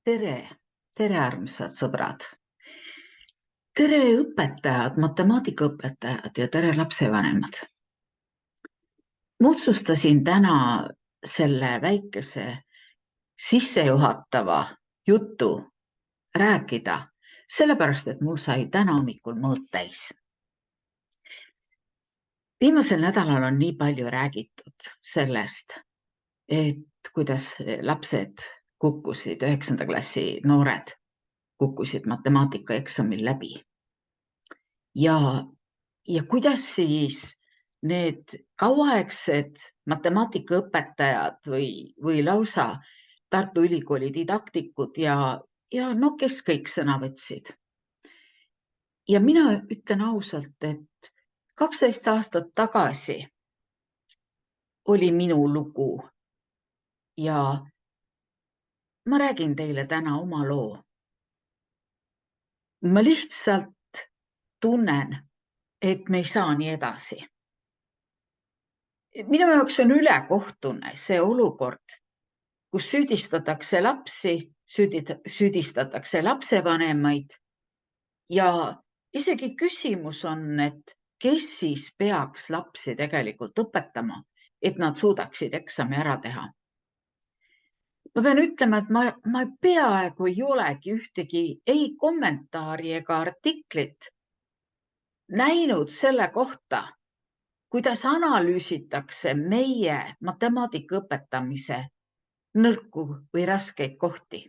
Tere, tere armsad sõbrad. Tere õpetajad, matemaatikaõpetajad ja tere lapsevanemad. Ma otsustasin täna selle väikese sissejuhatava jutu rääkida, sellepärast et mul sai täna hommikul mõõt täis. Viimasel nädalal on nii palju räägitud sellest, et kuidas lapsed kukkusid, 9. klassi noored kukkusid matemaatikaeksamil läbi. Ja kuidas siis need kauaaegsed matemaatikaõpetajad või lausa Tartu Ülikooli didaktikud ja no kes kõik sõna võtsid. Ja mina ütlen ausalt, et 12 aastat tagasi oli minu lugu ja ma räägin teile täna oma loo. Ma lihtsalt tunnen, et me ei saa nii edasi. Minu jaoks on ülekohtune see olukord, kus süüdistatakse lapsi, süüdistatakse lapsevanemaid ja isegi küsimus on, et kes siis peaks lapsi tegelikult õpetama, et nad suudaksid eksami ära teha. Ma pean ütlema, et ma peaaegu ei olegi ühtegi ei kommentaari ega artiklit näinud selle kohta, kuidas analüüsitakse meie matemaatika õpetamise nõrku või raskeid kohti.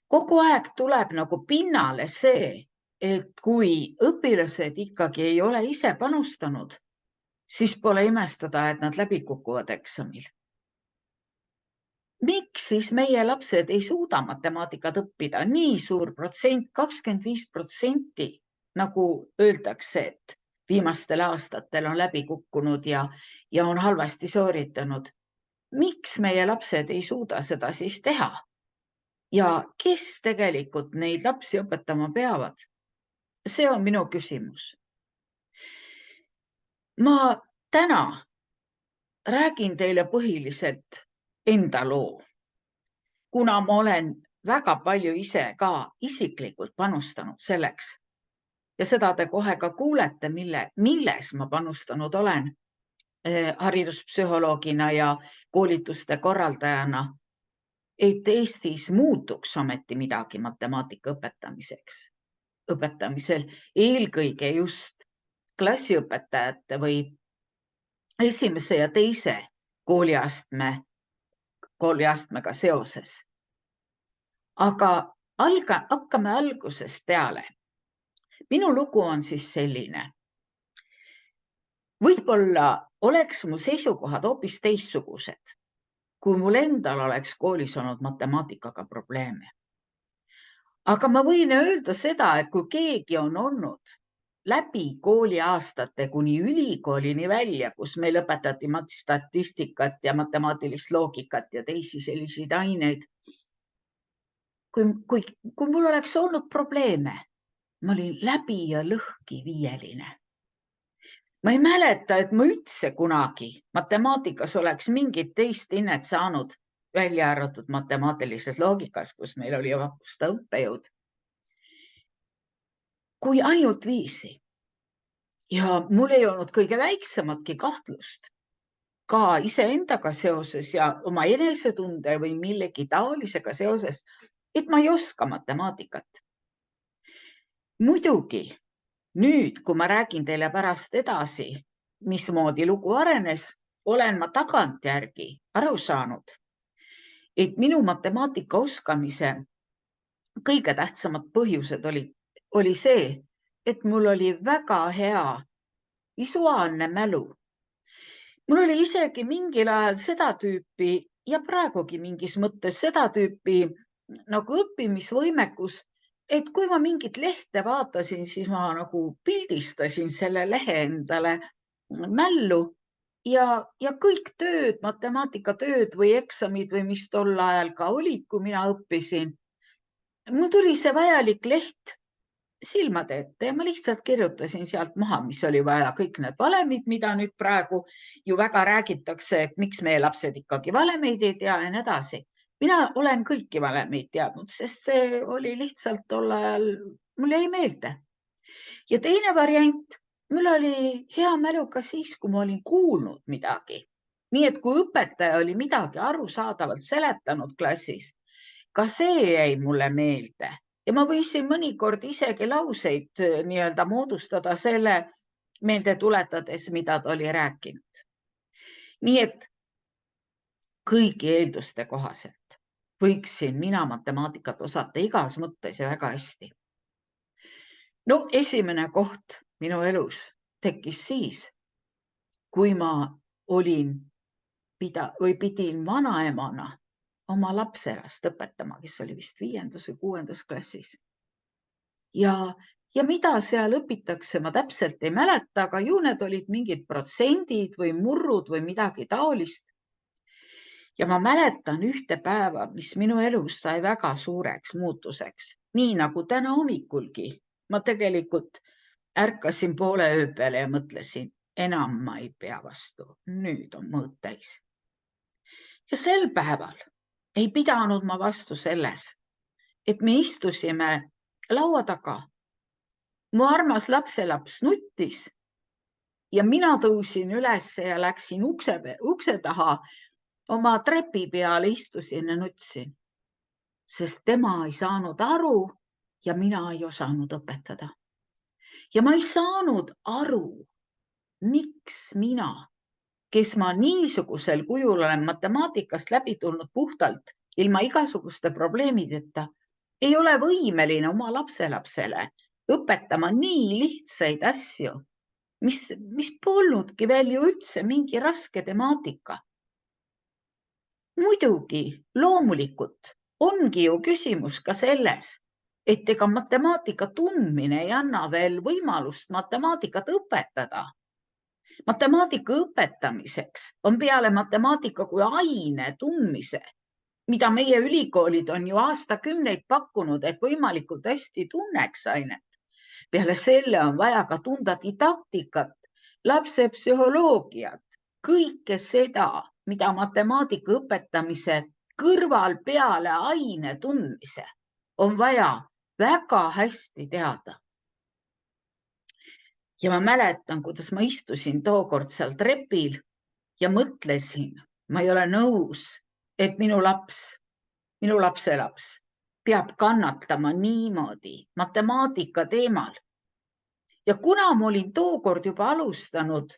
Kogu aeg tuleb nagu pinnale see, et kui õpilased ikkagi ei ole ise panustanud, siis pole imestada, et nad läbi kukuvad eksamil. Miks siis meie lapsed ei suuda matemaatikat õppida? Nii suur protsent, 25%, nagu öeldakse, et viimastel aastatel on läbi kukkunud ja on halvasti sooritanud. Miks meie lapsed ei suuda seda siis teha? Ja kes tegelikult neid lapsi õpetama peavad? See on minu küsimus. Ma täna räägin teile põhiliselt enda loo, kuna ma olen väga palju ise ka isiklikult panustanud selleks ja seda te kohe ka kuulete, milles ma panustanud olen hariduspsühholoogina ja koolituste korraldajana, et Eestis muutuks ometi midagi matemaatika õpetamisel, eelkõige just klassiõpetajate või esimese ja teise kooliastmega seoses. Aga hakkame algusest peale. Minu lugu on siis selline. Võib-olla oleks mu seisukohad hoopis teistsugused, kui mul endal oleks koolis olnud matemaatikaga probleeme. Aga ma võin öelda seda, et kui keegi on olnud läbi kooliaastate kuni ülikoolini välja, kus meil õpetati statistikat ja matemaatilist loogikat ja teisi selliseid aineid. Kui mul oleks olnud probleeme, ma olin läbi ja lõhki viieline. Ma ei mäleta, et ma üldse kunagi matemaatikas oleks mingit teist hinnet saanud, välja arvatud matemaatilises loogikas, kus meil oli vapustav õppejõud, kui ainult 5. Ja mul ei olnud kõige väiksematki kahtlust ka iseendaga seoses ja oma enesetunde või millegi taolisega seoses, et ma ei oska matemaatikat. Muidugi, nüüd, kui ma räägin teile pärast edasi, mismoodi lugu arenes, olen ma tagantjärgi aru saanud, et minu matemaatika oskamise kõige tähtsamad põhjused oli see, et mul oli väga hea visuaalne mälu. Mul oli isegi mingil ajal seda tüüpi ja praegugi mingis mõttes seda tüüpi nagu õppimisvõimekus, et kui ma mingit lehte vaatasin, siis ma nagu pildistasin selle lehe endale mällu ja kõik tööd, matemaatikatööd või eksamid või mis tol ajal ka olid, kui mina õppisin, mul tuli see vajalik leht silmade ette ja ma lihtsalt kirjutasin sealt maha, mis oli vaja, kõik need valemid, mida nüüd praegu ju väga räägitakse, et miks meie lapsed ikkagi valemeid ei tea ja nii edasi. Mina olen kõiki valemeid teadnud, sest see oli lihtsalt tol ajal, mul jäi meelde. Ja teine variant, mul oli hea mälu ka siis, kui ma olin kuulnud midagi. Nii et kui õpetaja oli midagi arusaadavalt seletanud klassis, ka see jäi mulle meelde. Ja ma võisin mõnikord isegi lauseid nii-öelda moodustada selle meelde tuletades, mida ta oli rääkinud. Nii et kõigi eelduste kohaselt võiksin mina matemaatikat osata igas mõttes ja väga hästi. No esimene koht minu elus tekkis siis, kui ma pidin vanaemana oma lapselast õpetama, kes oli vist 5. või 6. klassis. Ja mida seal õpitakse, ma täpselt ei mäleta, aga ju need olid mingid protsendid või murrud või midagi taolist. Ja ma mäletan ühte päeva, mis minu elus sai väga suureks muutuseks, nii nagu täna hommikulgi. Ma tegelikult ärkasin poole öö peale ja mõtlesin, enam ma ei pea vastu, nüüd on mõõt täis. Ja sel päeval ei pidanud ma vastu selles, et me istusime laua taga. Mu armas lapselaps nuttis ja mina tõusin üles ja läksin ukse taha, oma trepi peale istusin ja nutsin, sest tema ei saanud aru ja mina ei osanud õpetada. Ja ma ei saanud aru, miks mina, kes ma niisugusel kujul olen matemaatikast läbi tulnud puhtalt ilma igasuguste probleemideta, ei ole võimeline oma lapselapsele õpetama nii lihtsaid asju, mis polnudki veel ju üldse mingi raske temaatika. Muidugi, loomulikult ongi ju küsimus ka selles, et ega matemaatika tundmine ei anna veel võimalust matemaatikat õpetada. Matemaatika õpetamiseks on peale matemaatika kui aine tundmise, mida meie ülikoolid on ju aastakümneid pakkunud, et võimalikult hästi tunneks ainet. Peale selle on vaja ka tunda didaktikat, lapse psühholoogiat, kõike seda, mida matemaatika õpetamise kõrval peale aine tundmise on vaja väga hästi teada. Ja ma mäletan, kuidas ma istusin tookord seal trepil ja mõtlesin, ma ei ole nõus, et minu lapselaps peab kannatama niimoodi matemaatika teemal. Ja kuna ma olin tookord juba alustanud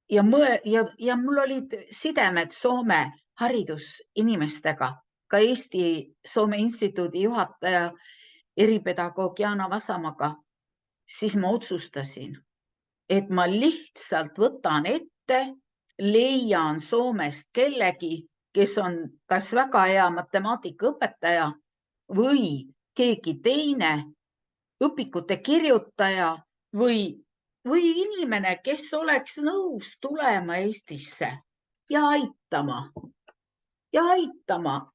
ja mul olid sidemed Soome haridusinimestega, ka Eesti-Soome instituudi juhataja eripedagoog Jaana Vasamaga, siis ma otsustasin, et ma lihtsalt võtan ette, leian Soomest kellegi, kes on kas väga hea matemaatikaõpetaja või keegi teine, õpikute kirjutaja või inimene, kes oleks nõus tulema Eestisse ja aitama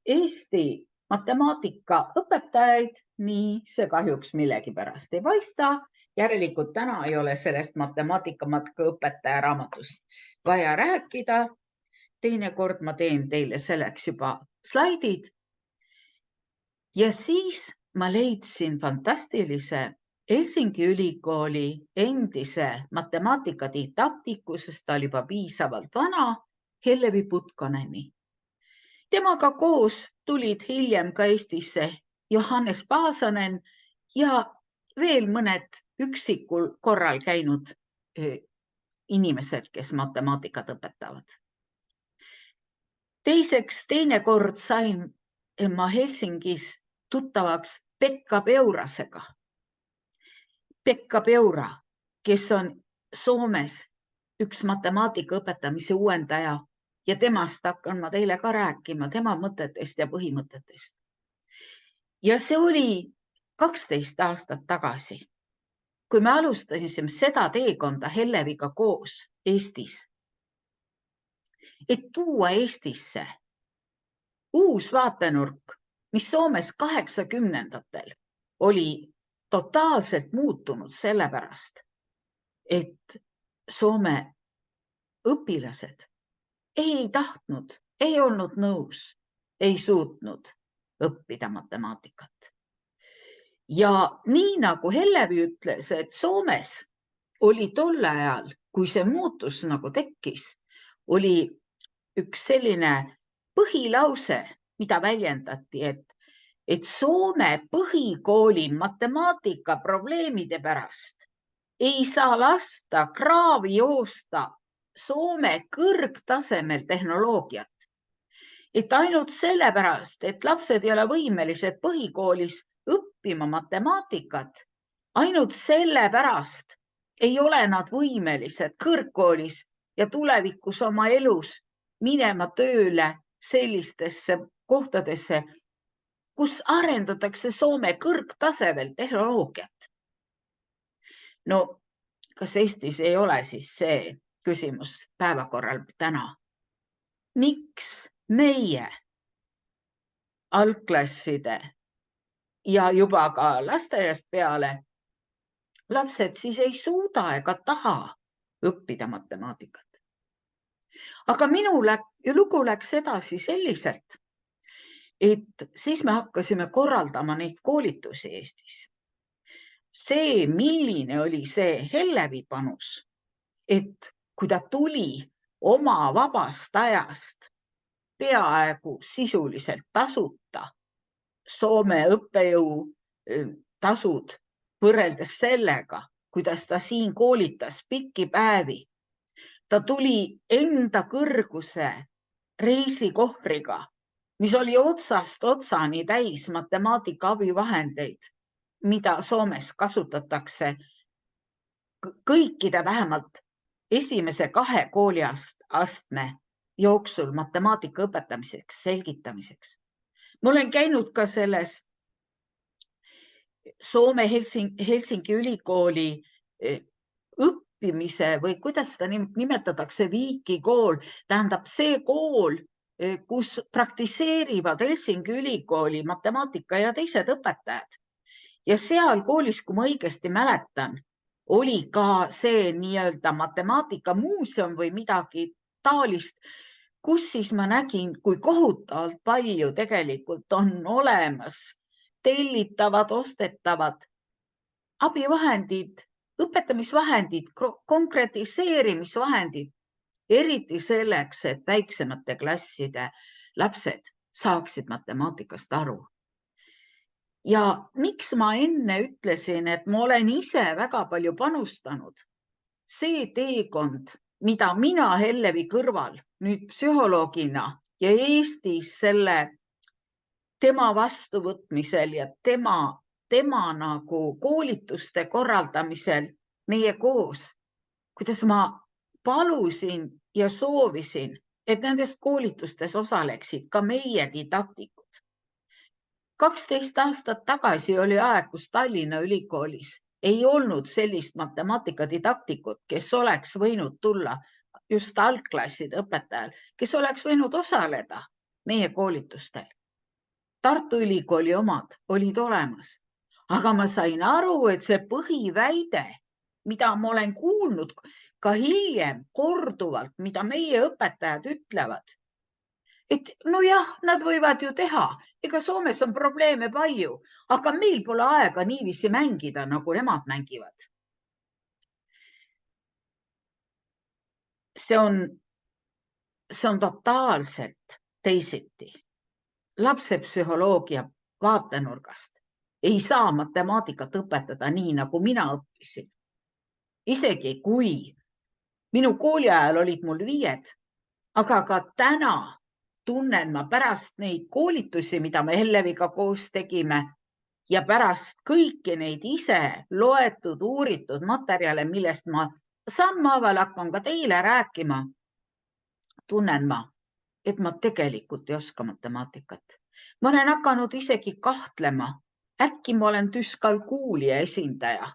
Eesti matemaatikaõpetajaid. Nii see kahjuks millegipärast ei paista. Järelikult täna ei ole sellest matemaatikaõpetaja raamatust vaja rääkida. Teinekord ma teen teile selleks juba slaidid. Ja siis ma leidsin fantastilise Helsingi ülikooli endise matemaatikadidaktiku, sest ta oli juba piisavalt vana, Hellevi Putkaneni. Temaga koos tulid hiljem ka Eestisse Johannes Paasonen ja veel mõned üksikul korral käinud inimesed, kes matemaatikat õpetavad. Teiseks, teinekord sain ma Helsingis tuttavaks Pekka Peurasega. Pekka Peura, kes on Soomes üks matemaatika õpetamise uuendaja ja temast hakkan ma teile ka rääkima, tema mõtetest ja põhimõtetest. Ja see oli 12 aastat tagasi, kui me alustasime seda teekonda Helleviga koos Eestis, et tuua Eestisse uus vaatenurk, mis Soomes 80-ndatel oli totaalselt muutunud sellepärast, et Soome õpilased ei tahtnud, ei olnud nõus, ei suutnud õppida matemaatikat. Ja nii nagu Hellevi ütles, et Soomes oli tol ajal, kui see muutus nagu tekkis, oli üks selline põhilause, mida väljendati, et Soome põhikooli matemaatika probleemide pärast ei saa lasta kraavi joosta Soome kõrgtasemel tehnoloogiat. Et ainult sellepärast, et lapsed ei ole võimelised põhikoolis õppima matemaatikat, ainult sellepärast ei ole nad võimelised kõrgkoolis ja tulevikus oma elus minema tööle sellistesse kohtadesse, kus arendatakse Soome kõrgtasemel tehnoloogiat. No, kas Eestis ei ole siis see küsimus päevakorral täna? Miks meie algklasside ja juba ka lasteaiast peale lapsed siis ei suuda ega taha õppida matemaatikat? Aga lugu läks edasi selliselt, et siis me hakkasime korraldama neid koolitusi Eestis. See, milline oli see Hellevi panus, et kui ta tuli oma vabast ajast peaaegu sisuliselt tasuta, Soome õppejõu tasud võrreldes sellega, kuidas ta siin koolitas pikki päevi. Ta tuli enda kõrguse reisikohvriga, mis oli otsast otsani täis matemaatika abivahendeid, mida Soomes kasutatakse kõikide vähemalt esimese 2 kooliastme jooksul matemaatika õpetamiseks, selgitamiseks. Ma olen käinud ka selles Soome Helsingi ülikooli õppimise või kuidas seda nimetatakse, Viiki kool, tähendab see kool, kus praktiseerivad Helsingi ülikooli matemaatika ja teised õpetajad. Ja seal koolis, kui ma õigesti mäletan, oli ka see nii-öelda matemaatikamuuseum või midagi taolist, kus siis ma nägin, kui kohutavalt palju tegelikult on olemas tellitavad, ostetavad abivahendid, õpetamisvahendid, konkretiseerimisvahendid, eriti selleks, et väiksemate klasside lapsed saaksid matemaatikast aru. Ja miks ma enne ütlesin, et ma olen ise väga palju panustanud, see teekond, mida mina Hellevi kõrval nüüd psühholoogina ja Eestis tema vastuvõtmisel ja tema nagu koolituste korraldamisel meie koos, kuidas ma palusin ja soovisin, et nendes koolitustes osaleksid ka meie didaktikud. 12 aastat tagasi oli aeg, kus Tallinna Ülikoolis ei olnud sellist matemaatikadidaktikut, kes oleks võinud tulla just algklasside õpetajal, kes oleks võinud osaleda meie koolitustel. Tartu Ülikooli omad olid olemas, aga ma sain aru, et see põhiväide, mida ma olen kuulnud ka hiljem korduvalt, mida meie õpetajad ütlevad, et nojah, nad võivad ju teha, ega Soomes on probleeme palju, aga meil pole aega niiviisi mängida, nagu nemad mängivad. See on totaalselt teisiti. Lapsepsühholoogia vaatenurgast ei saa matemaatikat õpetada nii, nagu mina õppisin. Isegi kui minu kooli ajal olid mul 5, aga ka täna tunnen ma pärast neid koolitusi, mida me Helleviga koos tegime ja pärast kõiki neid ise loetud, uuritud materjale, millest ma sammhaaval hakkan ka teile rääkima, tunnen ma, et ma tegelikult ei oska matemaatikat. Ma olen hakanud isegi kahtlema, äkki ma olen düskalkuulia esindaja,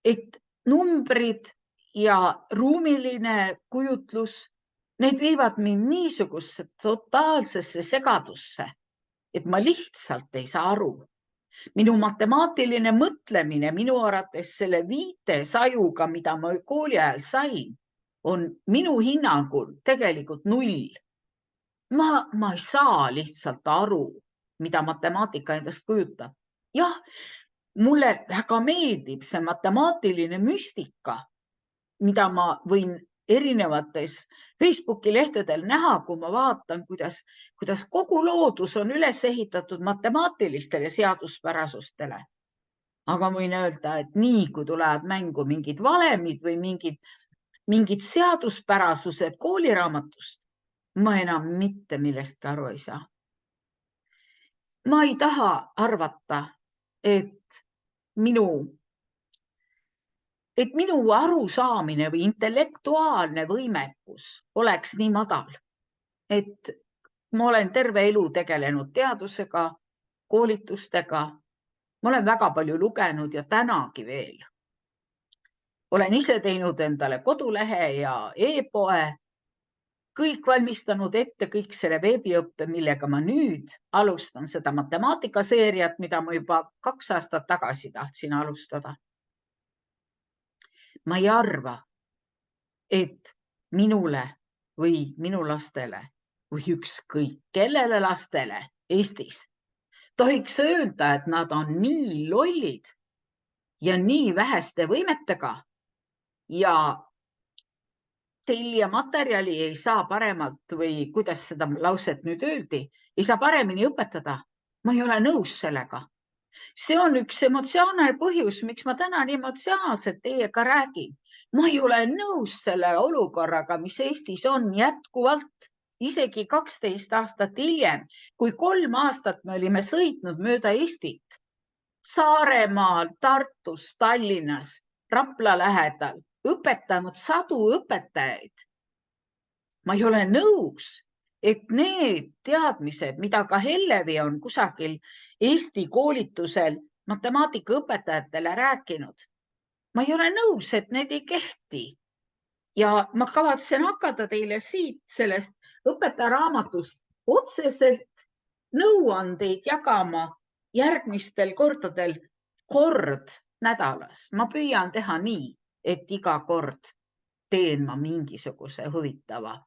et numbrid ja ruumiline kujutlus, need viivad mind niisugusesse totaalsesse segadusse, et ma lihtsalt ei saa aru. Minu matemaatiline mõtlemine minu arvates selle 5 sajuga, mida ma kooli ajal sain, on minu hinnangul tegelikult 0. ma ei saa lihtsalt aru, mida matemaatika endast kujutab. Jah, mulle väga meeldib see matemaatiline müstika, mida ma võin erinevates Facebooki lehtedel näha, kui ma vaatan, kuidas kogu loodus on üles ehitatud matemaatilistele seaduspärasustele. Aga ma võin öelda, et nii, kui tulevad mängu mingid valemid või mingid seaduspärasused kooliraamatust, ma enam mitte millestki aru ei saa. Ma ei taha arvata, et minu arusaamine või intellektuaalne võimekus oleks nii madal, et ma olen terve elu tegelenud teadusega, koolitustega, ma olen väga palju lugenud ja tänagi veel. Olen ise teinud endale kodulehe ja e-poe, kõik valmistanud ette kõik selle veebiõppe, millega ma nüüd alustan seda matemaatikaseeriat, mida ma juba 2 aastat tagasi tahtsin alustada. Ma ei arva, et minule või minu lastele või ükskõik kellele lastele Eestis tohiks öelda, et nad on nii lollid ja nii väheste võimetega ja tellija materjali ei saa paremalt või kuidas seda lauset nüüd öeldi, ei saa paremini õpetada. Ma ei ole nõus sellega. See on üks emotsionaalne põhjus, miks ma täna nii emotsionaalselt teiega räägin. Ma ei ole nõus selle olukorraga, mis Eestis on jätkuvalt, isegi 12 aastat hiljem, kui 3 aastat me olime sõitnud mööda Eestit, Saaremaal, Tartus, Tallinnas, Rapla lähedal, õpetanud sadu õpetajaid. Ma ei ole nõus, et need teadmised, mida ka Hellevi on kusagil Eesti koolitusel matemaatikaõpetajatele rääkinud, ma ei ole nõus, et need ei kehti. Ja ma kavatsen hakata teile siit sellest õpetajaraamatust otseselt nõuandeid jagama järgmistel kordadel kord nädalas. Ma püüan teha nii, et iga kord teen ma mingisuguse huvitava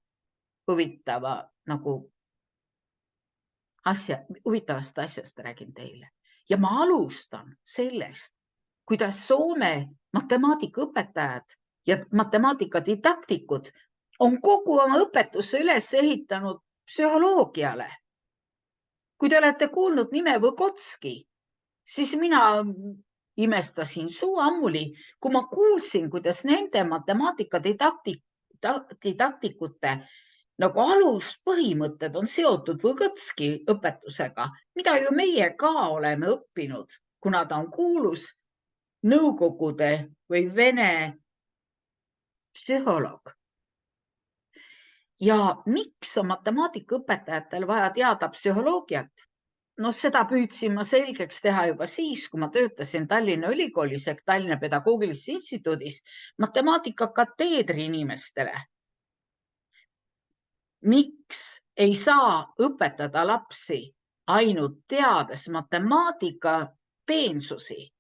nagu huvitavast asjast räägin teile. Ja ma alustan sellest, kuidas Soome matemaatikaõpetajad ja matemaatikadidaktikud on kogu oma õpetuse üles ehitanud psühholoogiale. Kui te olete kuulnud nime Võgotski, siis mina imestasin suu ammuli, kui ma kuulsin, kuidas nende matemaatikadidaktikute nagu aluspõhimõtted on seotud Võgotski õpetusega, mida ju meie ka oleme õppinud, kuna ta on kuulus Nõukogude või Vene psühholoog. Ja miks on matemaatikaõpetajatel vaja teada psühholoogiat? No seda püüdsin ma selgeks teha juba siis, kui ma töötasin Tallinna Ülikoolis ehk Tallinna Pedagoogilises Instituudis matemaatikakateedri inimestele. Miks ei saa õpetada lapsi ainult teades matemaatika peensusi,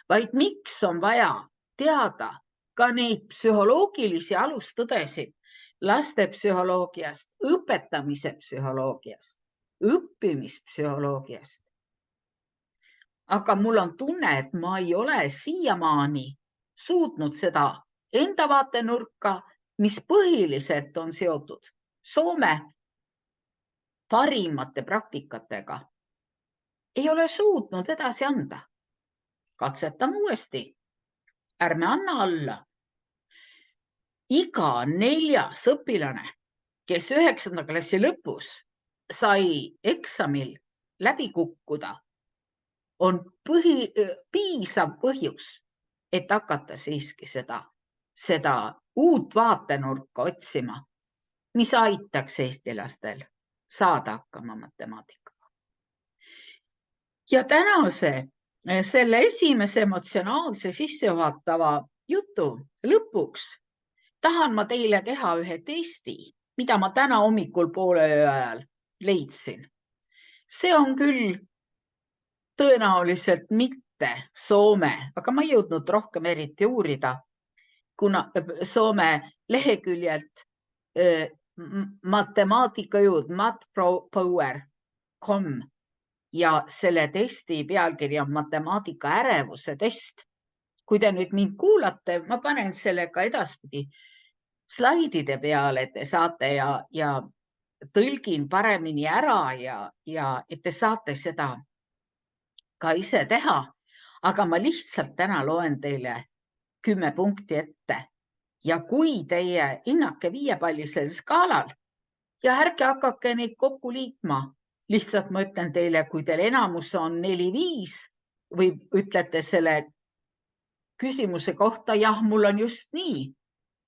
vaid miks on vaja teada ka neid psühholoogilisi alustõdesid lastepsühholoogiast, õpetamise psühholoogiast, õppimispsühholoogiast. Aga mul on tunne, et ma ei ole siiamaani suutnud seda enda vaatenurka, mis põhiliselt on seotud Soome parimate praktikatega, ei ole suutnud edasi anda. Katsetan uuesti. Ärme anna alla. Iga 4. õpilane, kes 9. klassi lõpus sai eksamil läbi kukkuda, on piisav põhjus, et hakata siiski seda uut vaatenurka otsima, mis aitaks eesti lastel saada hakkama matemaatikaga. Ja selle esimese emotsionaalse sissejuhatava jutu lõpuks tahan ma teile teha ühe testi, mida ma täna hommikul poole öö ajal leidsin. See on küll tõenäoliselt mitte Soome, aga ma ei jõudnud rohkem eriti uurida, kuna Soome leheküljelt matemaatikajõud mathpower.com ja selle testi pealkiri on matemaatika ärevuse test. Kui te nüüd mind kuulate, ma panen selle ka edaspidi slaidide peale, et te saate ja tõlgin paremini ära ja et te saate seda ka ise teha. Aga ma lihtsalt täna loen teile 10 punkti ette. Ja kui teie hinnake 5-pallisel skaalal ja ärge hakake neid kokku liitma, lihtsalt ma ütlen teile, kui teil enamus on 4-5 või ütlete selle küsimuse kohta, jah, mul on just nii,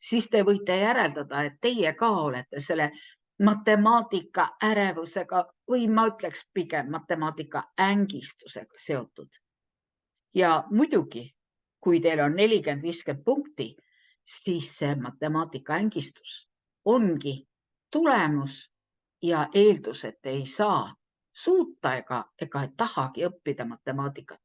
siis te võite järeldada, et teie ka olete selle matemaatika ärevusega või ma ütleks pigem matemaatika ängistusega seotud. Ja muidugi, kui teil on 40-50 punkti, siis see matemaatika ängistus ongi tulemus ja eeldus, et ei saa suuta ega tahagi õppida matemaatikat.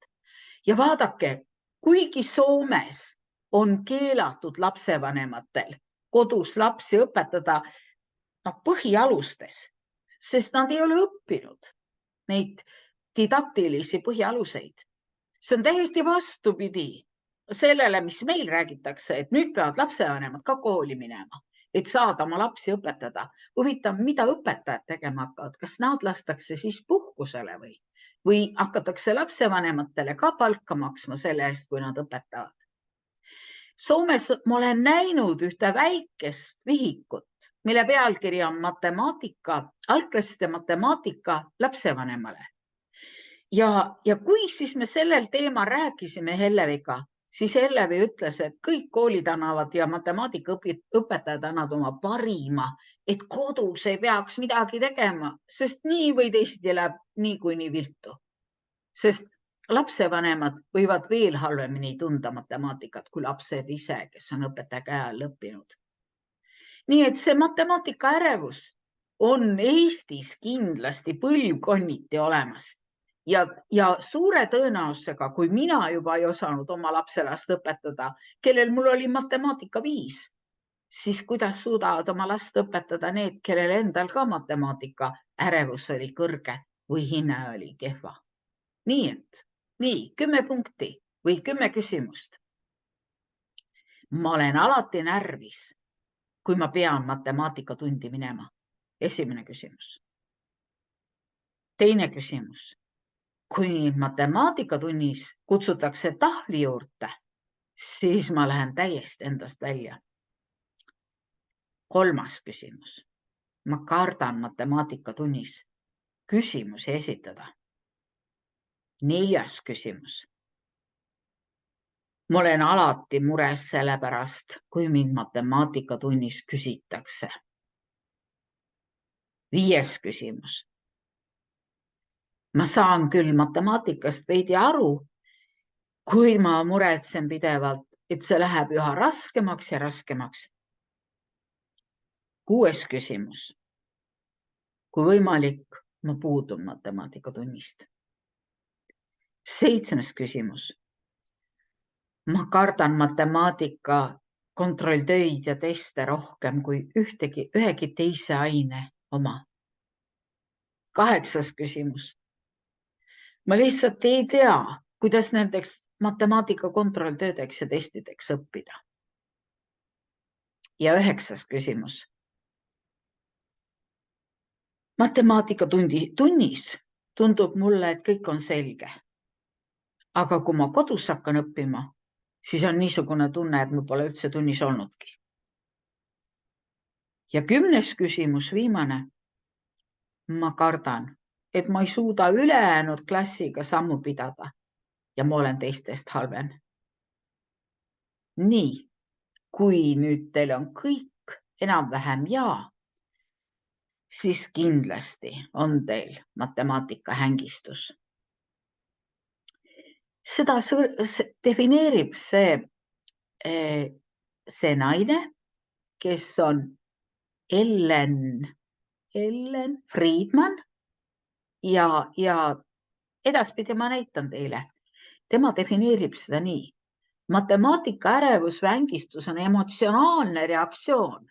Ja vaadake, kuigi Soomes on keelatud lapsevanematel kodus lapsi õpetada põhialustes, sest nad ei ole õppinud neid didaktilisi põhialuseid. See on täiesti vastupidi sellele, mis meil räägitakse, et nüüd peavad lapsevanemad ka kooli minema, et saada oma lapsi õpetada. Huvitav, mida õpetajad tegema hakkavad? Kas nad lastakse siis puhkusele või hakatakse lapsevanematele ka palka maksma selle eest, kui nad õpetavad? Soomes ma olen näinud ühte väikest vihikut, mille pealkiri on algklasside matemaatika lapsevanemale. Ja kui siis me sellel teemal rääkisime Helleviga, siis Hellevi ütles, et kõik koolid annavad ja matemaatikaõpetajad annavad oma parima, et kodus ei peaks midagi tegema, sest nii või teisiti läheb niikuinii viltu. Sest lapsevanemad võivad veel halvemini tunda matemaatikat kui lapsed ise, kes on õpetaja käe all õppinud. Nii et see matemaatika ärevus on Eestis kindlasti põlvkonniti olemas. Ja suure tõenäosusega, kui mina juba ei osanud oma lapselast õpetada, kellel mul oli matemaatika 5, siis kuidas suudavad oma last õpetada need, kellel endal ka matemaatika ärevus oli kõrge või hinne oli kehva. Nii et, 10 punkti või 10 küsimust. Ma olen alati närvis, kui ma pean matemaatikatundi minema. Esimene küsimus. Teine küsimus. Kui matemaatikatunnis kutsutakse tahvli juurde, siis ma lähen täiesti endast välja. Kolmas küsimus. Ma kardan matemaatikatunis küsimusi esitada. 4. küsimus. Ma olen alati mures selle pärast, kui mind matemaatikatunis küsitakse. 5. küsimus. Ma saan küll matemaatikast veidi aru, kui ma muretsen pidevalt, et see läheb üha raskemaks ja raskemaks. 6. küsimus. Kui võimalik, ma puudun matemaatikatunnist. 7. küsimus. Ma kardan matemaatika kontrolltöid ja teste rohkem kui ühegi teise aine oma. 8. küsimus. Ma lihtsalt ei tea, kuidas nendeks matemaatika kontrolltöödeks ja testideks õppida. Ja 9. küsimus. Matemaatiktunnis tundub mulle, et kõik on selge. Aga kui ma kodus hakkan õppima, siis on niisugune tunne, et ma pole üldse tunnis olnudki. Ja 10. küsimus, viimane. Ma kardan, et ma ei suuda ülejäänud klassiga sammu pidada ja ma olen teistest halvem. Nii, kui nüüd teil on kõik enam-vähem siis kindlasti on teil matemaatika hängistus. Seda defineerib see naine, kes on Ellen Friedman ja edaspidi ma näitan teile. Tema defineerib seda nii. Matemaatika ärevus või ängistus on emotsionaalne reaktsioon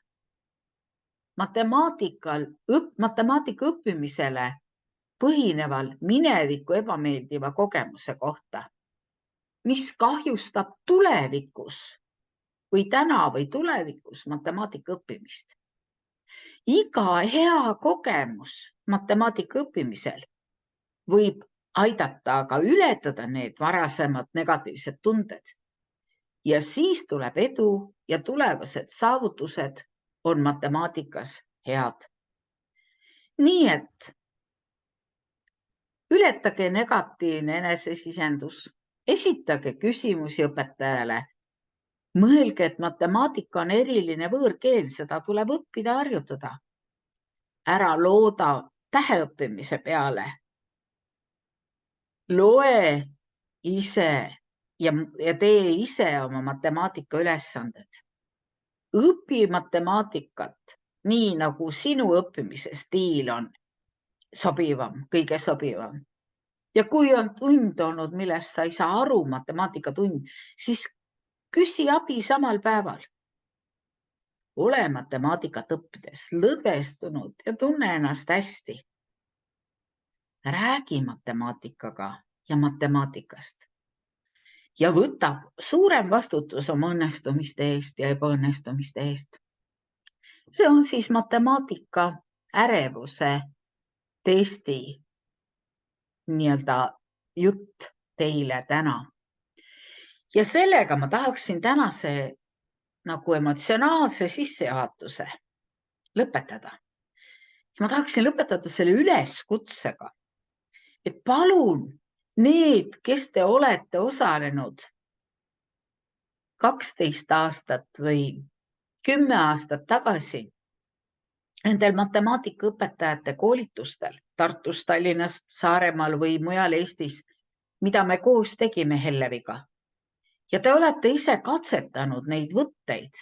matemaatika õppimisele põhineval mineviku ebameeldiva kogemuse kohta, mis kahjustab tulevikus või täna või tulevikus matemaatika õppimist. Iga hea kogemus matemaatika õppimisel võib aidata aga ületada need varasemad negatiivsed tunded. Ja siis tuleb edu ja tulevased saavutused on matemaatikas head. Nii et ületage negatiivne enesesisendus, esitage küsimusi õpetajale. Mõelge, et matemaatika on eriline võõrkeel, seda tuleb õppida, harjutada. Ära looda täheõppimise peale. Loe ise ja tee ise oma matemaatika ülesanded. Õpi matemaatikat nii, nagu sinu õppimise stiil on sobivam, kõige sobivam. Ja kui on tund olnud, millest sa ei saa aru, matemaatikatund, siis küsi abi samal päeval. Ole matemaatikat õppides lõdvestunud ja tunne ennast hästi. Räägi matemaatikaga ja matemaatikast. Ja võtab suurem vastutus oma õnnestumiste eest ja ebaõnnestumiste eest. See on siis matemaatika ärevuse testi nii-öelda jutt teile täna. Ja sellega ma tahaksin tänase nagu emotsionaalse sissejuhatuse lõpetada. Ma tahaksin lõpetada selle üleskutsega, et palun need, kes te olete osalenud 12 aastat või 10 aastat tagasi nendel matemaatikaõpetajate koolitustel Tartus, Tallinnast, Saaremaal või mujal Eestis, mida me koos tegime Helleviga. Ja te olete ise katsetanud neid võtteid,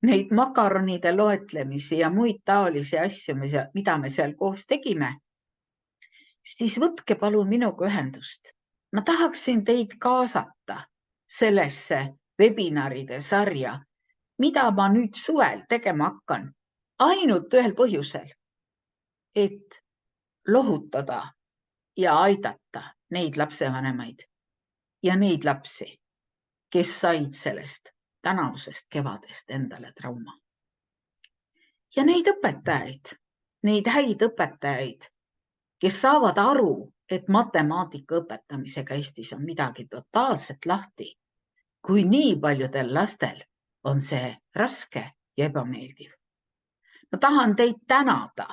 neid makaronide loetlemisi ja muid taolisi asju, mida me seal koos tegime, siis võtke palun minuga ühendust. Ma tahaksin teid kaasata sellesse webinaride sarja, mida ma nüüd suvel tegema hakkan, ainult ühel põhjusel, et lohutada ja aidata neid lapsevanemaid ja neid lapsi, kes said sellest tänavusest kevadest endale trauma. Ja neid õpetajaid, neid häid õpetajaid, kes saavad aru, et matemaatika õpetamisega Eestis on midagi totaalselt lahti, kui nii paljudel lastel on see raske ja ebameeldiv. Ma tahan teid tänada,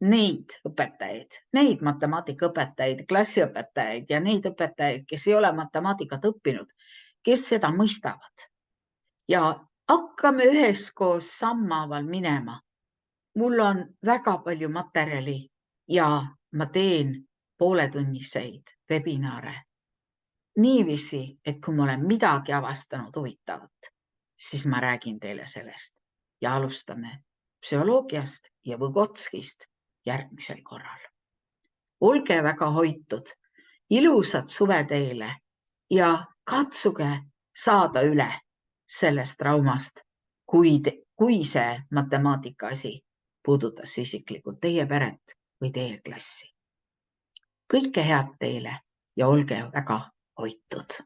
neid õpetajaid, neid matemaatikaõpetajaid, klassiõpetajaid ja neid õpetajaid, kes ei ole matemaatikat õppinud, kes seda mõistavad. Ja hakkame üheskoos sammhaaval minema. Mul on väga palju materjali ja ma teen pooletunniseid webinare. Niiviisi, et kui ma olen midagi avastanud huvitavat, siis ma räägin teile sellest ja alustame psühholoogiast ja Võgotskist järgmisel korral. Olge väga hoitud, ilusat suve teile ja katsuge saada üle sellest traumast, kui see matemaatika asi puudutas isiklikult teie peret või teie klassi. Kõike head teile ja olge väga hoitud.